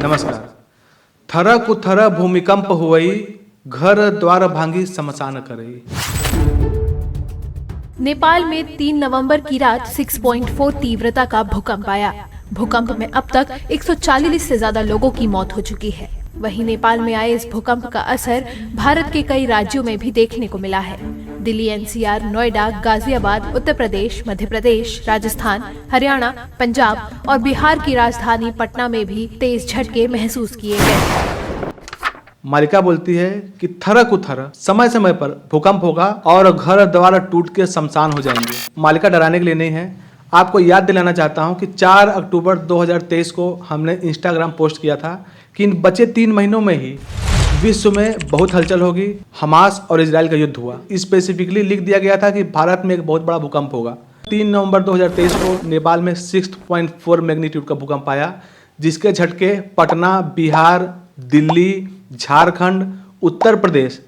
नमस्कार। थर कुथर भूमिकंप हुई, घर द्वार भांगी शमशान करई। नेपाल में 3 नवंबर की रात 6.4 तीव्रता का भूकंप आया। भूकंप में अब तक 140 से ज्यादा लोगों की मौत हो चुकी है। वहीं नेपाल में आए इस भूकंप का असर भारत के कई राज्यों में भी देखने को मिला है। दिल्ली, एनसीआर, नोएडा, गाजियाबाद, उत्तर प्रदेश, मध्य प्रदेश, राजस्थान, हरियाणा, पंजाब और बिहार की राजधानी पटना में भी तेज झटके महसूस किए गए। मालिका बोलती है कि थर कुथर समय समय पर भूकंप होगा और घर द्वार टूट के शमशान हो जाएंगे। मालिका डराने के लिए नहीं है। आपको याद दिलाना चाहता हूं कि 4 अक्टूबर 2023 को हमने इंस्टाग्राम पोस्ट किया था कि इन बचे 3 महीनों में ही विश्व में बहुत हलचल होगी। हमास और इजराइल का युद्ध हुआ। स्पेसिफिकली लिख दिया गया था कि भारत में एक बहुत बड़ा भूकंप होगा। 3 नवंबर 2023 को नेपाल में 6.4 मैग्नीट्यूड का भूकंप आया, जिसके झटके पटना, बिहार, दिल्ली, झारखंड, उत्तर प्रदेश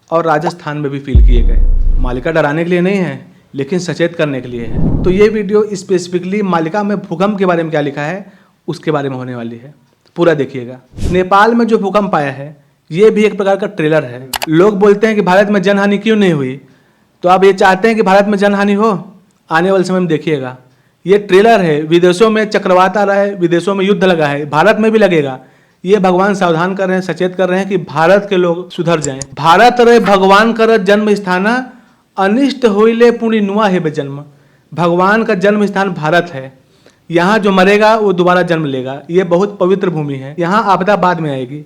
और राजस्थान में भी फील किए गए। मालिका डराने के लिए नहीं है, लेकिन सचेत करने के लिए है। तो ये वीडियो स्पेसिफिकली मालिका में भूकंप के बारे में क्या लिखा है उसके बारे में होने वाली है। पूरा देखिएगा। नेपाल में जो भूकंप आया है ये भी एक प्रकार का ट्रेलर है। लोग बोलते हैं कि भारत में जनहानि क्यों नहीं हुई, तो आप ये चाहते हैं कि भारत में जनहानि हो? आने वाले समय में देखिएगा। ये ट्रेलर है। विदेशों में चक्रवात आ रहा है, विदेशों में युद्ध लगा है, भारत में भी लगेगा। ये भगवान सावधान कर रहे हैं, सचेत कर रहे हैं कि भारत के लोग सुधर जाएं। भारत रे भगवान कर जन्म स्थाना, अनिष्ट होइले पुनि नुआ है जन्म। भगवान का जन्म स्थान भारत है। यहाँ जो मरेगा वो दोबारा जन्म लेगा। ये बहुत पवित्र भूमि है। यहाँ आपदा बाद में आएगी।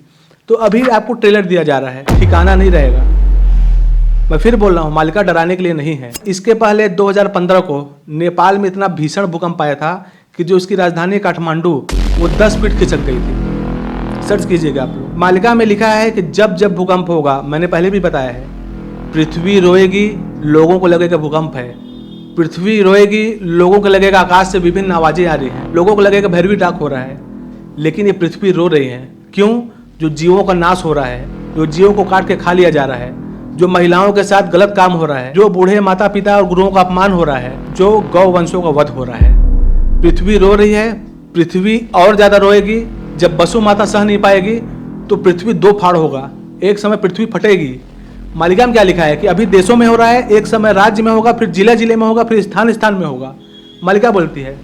तो अभी आपको ट्रेलर दिया जा रहा है, ठिकाना नहीं रहेगा। मैं फिर बोल रहा हूँ, मालिका डराने के लिए नहीं है। इसके पहले 2015 को नेपाल में इतना भीषण भूकंप आया था कि जो उसकी राजधानी काठमांडू वो 10 फीट खिसक गई थी। सर्च कीजिएगा आप लोग। मालिका में लिखा है कि जब जब भूकंप होगा, मैंने पहले भी बताया है, पृथ्वी रोएगी, लोगों को लगेगा भूकंप है। पृथ्वी रोएगी, लोगों को लगेगा आकाश से विभिन्न आवाजें आ रही हैं, लोगों को लगेगा भैरवी डाक हो रहा है। लेकिन ये पृथ्वी रो रही है। क्यों? जो जीवों का नाश हो रहा है, जो जीवों को काट के खा लिया जा रहा है, जो महिलाओं के साथ गलत काम हो रहा है, जो बूढ़े माता पिता और गुरुओं का अपमान हो रहा है, जो गौ वंशों का वध हो रहा है। पृथ्वी रो रही है। पृथ्वी और ज्यादा रोएगी। जब वसु माता सह नहीं पाएगी तो पृथ्वी 2 फाड़ होगा। एक समय पृथ्वी फटेगी। मालिका में क्या लिखा है कि अभी देशों में हो रहा है, एक समय राज्य में होगा, फिर जिले जिले में होगा, फिर स्थान स्थान में होगा। मालिका बोलती है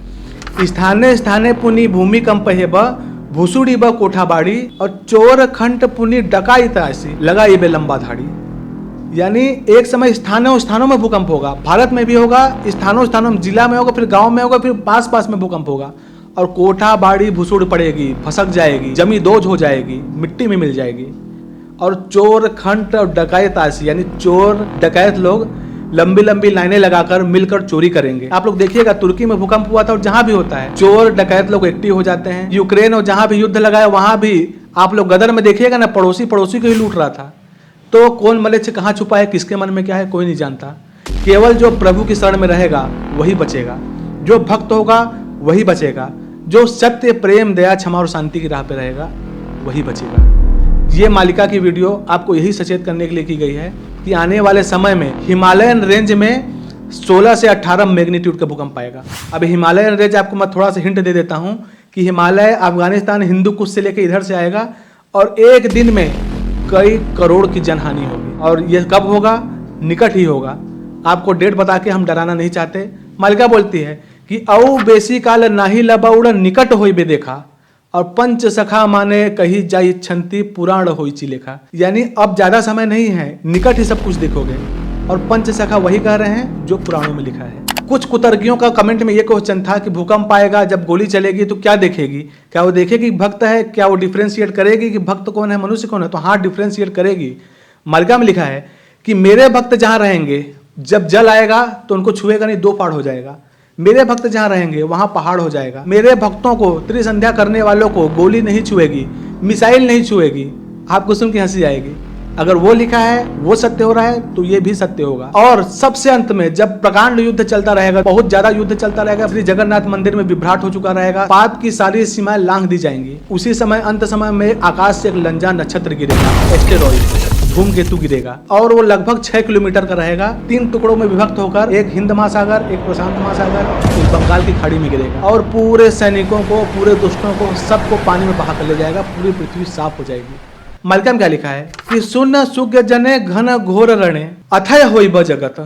स्थाने स्थाने पुनि भूमिकंप है ब, भूसुड़ी ब कोठाबाड़ी, और चोर खंड पुनि डकाइत ऐसी लगा ये बे लंबा धाड़ी। यानी एक समय स्थानों स्थानों में भूकंप होगा। भारत में भी होगा, स्थानों स्थानों में, जिला में होगा, फिर गांव में होगा, फिर पास पास में भूकंप होगा। और कोठा बाड़ी भूसुड़ पड़ेगी, फसक जाएगी, जमी दोज हो जाएगी, मिट्टी में मिल जाएगी। और चोर खंड और डकैत आसी, यानी चोर डकैत लोग लंबी लंबी लाइनें लगाकर मिलकर चोरी करेंगे। आप लोग देखिएगा, तुर्की में भूकंप हुआ था और जहां भी होता है चोर डकैत लोग एक्टिव हो जाते हैं। यूक्रेन और जहां भी युद्ध लगा है वहां भी आप लोग गदर में देखिएगा ना, पड़ोसी पड़ोसी को ही लूट रहा था। तो कौन मलेच्छ कहाँ छुपा है, किसके मन में क्या है, कोई नहीं जानता। केवल जो प्रभु की शरण में रहेगा वही बचेगा। जो भक्त होगा वही बचेगा। जो सत्य, प्रेम, दया, क्षमा और शांति की राह पे रहेगा वही बचेगा। ये मालिका की वीडियो आपको यही सचेत करने के लिए की गई है कि आने वाले समय में हिमालयन रेंज में 16 से 18 मैग्नीट्यूड का भूकंप आएगा। अब हिमालयन रेंज आपको मैं थोड़ा सा हिंट दे देता हूं कि हिमालय अफगानिस्तान हिंदू कुश से लेकर इधर से आएगा और एक दिन में कई करोड़ की जनहानि होगी। और यह कब होगा? निकट ही होगा। आपको डेट बता के हम डराना नहीं चाहते। मालिका बोलती है कि औ बेसी काल नाही लबौड़ निकट होई बे देखा, और पंच सखा माने कही जाई छंती पुराण होई ची लेखा। यानी अब ज्यादा समय नहीं है, निकट ही सब कुछ देखोगे। और पंच सखा वही कह रहे हैं जो पुराणों में लिखा है। कुछ कुतर्कियों का कमेंट में ये क्वेश्चन था कि भूकंप आएगा, जब गोली चलेगी तो क्या देखेगी? क्या वो देखेगी भक्त है? क्या वो डिफ्रेंशिएट करेगी कि भक्त कौन है, मनुष्य कौन है? तो हाँ, डिफ्रेंशिएट करेगी। मालिका में लिखा है कि मेरे भक्त जहां रहेंगे, जब जल आएगा तो उनको छुएगा नहीं, 2 फाड़ हो जाएगा। मेरे भक्त जहां रहेंगे वहां पहाड़ हो जाएगा। मेरे भक्तों को, त्रिसंध्या करने वालों को गोली नहीं छुएगी, मिसाइल नहीं छुएगी। आपको सुन के हंसी आएगी। अगर वो लिखा है, वो सत्य हो रहा है, तो ये भी सत्य होगा। और सबसे अंत में जब प्रकांड युद्ध चलता रहेगा, बहुत ज्यादा युद्ध चलता रहेगा, श्री जगन्नाथ मंदिर में विभ्राट हो चुका रहेगा, पाप की सारी सीमाएं लांघ दी जाएंगी, उसी समय अंत समय में आकाश से एक लंजा नक्षत्र गिरेगा, एस्टेरॉइड। धूमकेतु गिरेगा और वो लगभग 6 किलोमीटर का रहेगा। 3 टुकड़ों में विभक्त होकर एक हिंद महासागर, एक प्रशांत महासागर, एक बंगाल की खाड़ी में गिरेगा और पूरे सैनिकों को, पूरे दुष्टों को, सबको पानी में बहा कर ले जाएगा। पूरी पृथ्वी साफ हो जाएगी। मालिका में क्या लिखा है कि सुन सुग्य जने घन घोर रणे अथय होई ब जगत,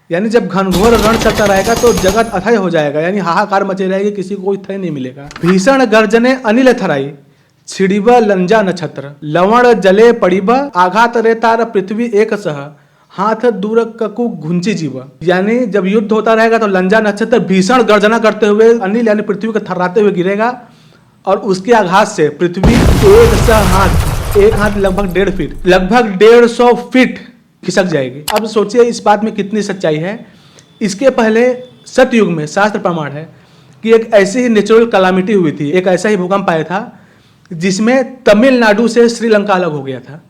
यानी जब घनघोर रण चलता रहेगा तो जगत अथय हो जाएगा, यानी हाहाकार मचे रहेगी, किसी को कोई थय नहीं मिलेगा। भीषण गर्जने अनिल थराई छिड़िब लंजा नक्षत्र लवण जले पड़िब आघात रे तार पृथ्वी एक सह हाथ दूर ककु घुंची जीव, यानी जब युद्ध होता रहेगा तो लंजा नक्षत्र भीषण गर्जना करते हुए अनिल यानी पृथ्वी को थर्राते हुए गिरेगा और उसके आघात से पृथ्वी एक हाथ लगभग 1.5 फीट, लगभग 150 फीट खिसक जाएगी। अब सोचिए इस बात में कितनी सच्चाई है। इसके पहले सतयुग में शास्त्र प्रमाण है कि एक ऐसी ही नेचुरल कलामिटी हुई थी, एक ऐसा ही भूकंप आया था जिसमें तमिलनाडु से श्रीलंका अलग हो गया था।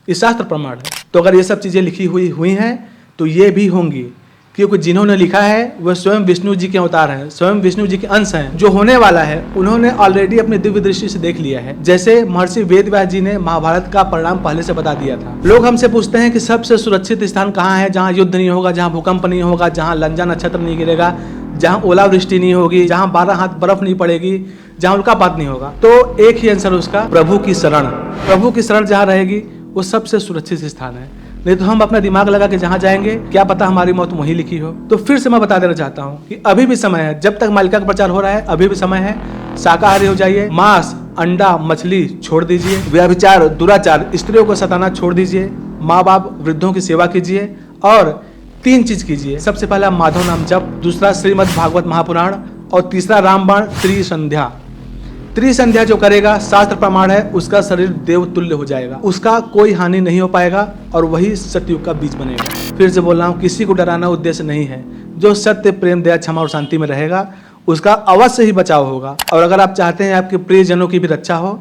ये शास्त्र प्रमाण है। तो अगर ये सब चीजें लिखी हुई हैं तो ये भी होंगी, क्योंकि जिन्होंने लिखा है वह स्वयं विष्णु जी के अवतार हैं, स्वयं विष्णु जी के अंश हैं। जो होने वाला है उन्होंने ऑलरेडी अपनी दिव्य दृष्टि से देख लिया है। जैसे महर्षि वेदव्यास जी ने महाभारत का परिणाम पहले से बता दिया था। लोग हमसे पूछते हैं कि सबसे सुरक्षित स्थान कहाँ है, जहाँ युद्ध नहीं होगा, जहाँ भूकंप नहीं होगा, जहाँ लंजा नक्षत्र नहीं गिरेगा, जहाँ ओलावृष्टि नहीं होगी, जहाँ 12 हाथ बर्फ नहीं पड़ेगी, जहाँ उल्कापात नहीं होगा। तो एक ही आंसर उसका, प्रभु की शरण। प्रभु की शरण जहाँ रहेगी वो सबसे सुरक्षित स्थान है। नहीं तो हम अपना दिमाग लगा के जहाँ जाएंगे क्या पता हमारी मौत वहीं लिखी हो। तो फिर से मैं बता देना चाहता हूँ कि अभी भी समय है, जब तक मालिका का प्रचार हो रहा है अभी भी समय है। शाकाहारी हो जाइए, मांस, अंडा, मछली छोड़ दीजिए, व्यभिचार, दुराचार, स्त्रियों को सताना छोड़ दीजिए, माँ बाप, वृद्धों की सेवा कीजिए और 3 चीज कीजिए। सबसे पहला माधव नाम जप, दूसरा श्रीमद् भागवत महापुराण और तीसरा रामबाण त्रिसंध्या। त्रिसंध्या जो करेगा शास्त्र प्रमाण है उसका शरीर देवतुल्य हो जाएगा, उसका कोई हानि नहीं हो पाएगा और वही सतयुग का बीज बनेगा। फिर से बोल रहा हूँ, किसी को डराना उद्देश्य नहीं है। जो सत्य, प्रेम, दया, क्षमा और शांति में रहेगा उसका अवश्य ही बचाव होगा। और अगर आप चाहते हैं आपके प्रियजनों की भी रक्षा हो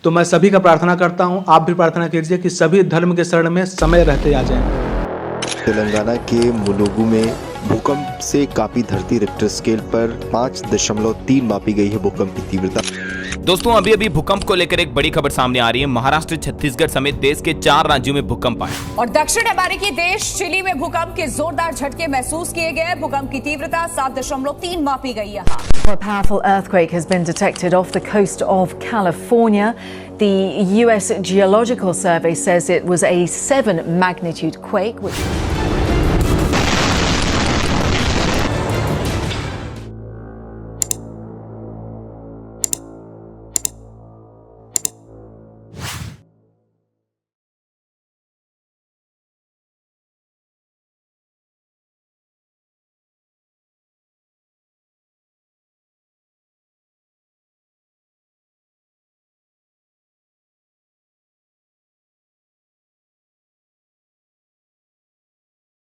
तो मैं सभी का प्रार्थना करता हूँ, आप भी प्रार्थना कीजिए कि सभी धर्म के शरण में समय रहते आ जाए। तेलंगाना के मुलुगु में भूकंप से कांपी धरती। रिक्टर स्केल पर 5.3 मापी गई है भूकंप की तीव्रता। दोस्तों अभी भूकंप को लेकर एक बड़ी खबर सामने आ रही है। महाराष्ट्र, छत्तीसगढ़ समेत देश के 4 राज्यों में भूकंप आए और दक्षिण अमेरिकी देश चिली में भूकंप के जोरदार झटके महसूस किए गए। भूकंप की तीव्रता 7.3 मापी गई यहाँ। A powerful earthquake has been detected off the coast of California. The U.S. Geological Survey says it was a 7 magnitude quake, which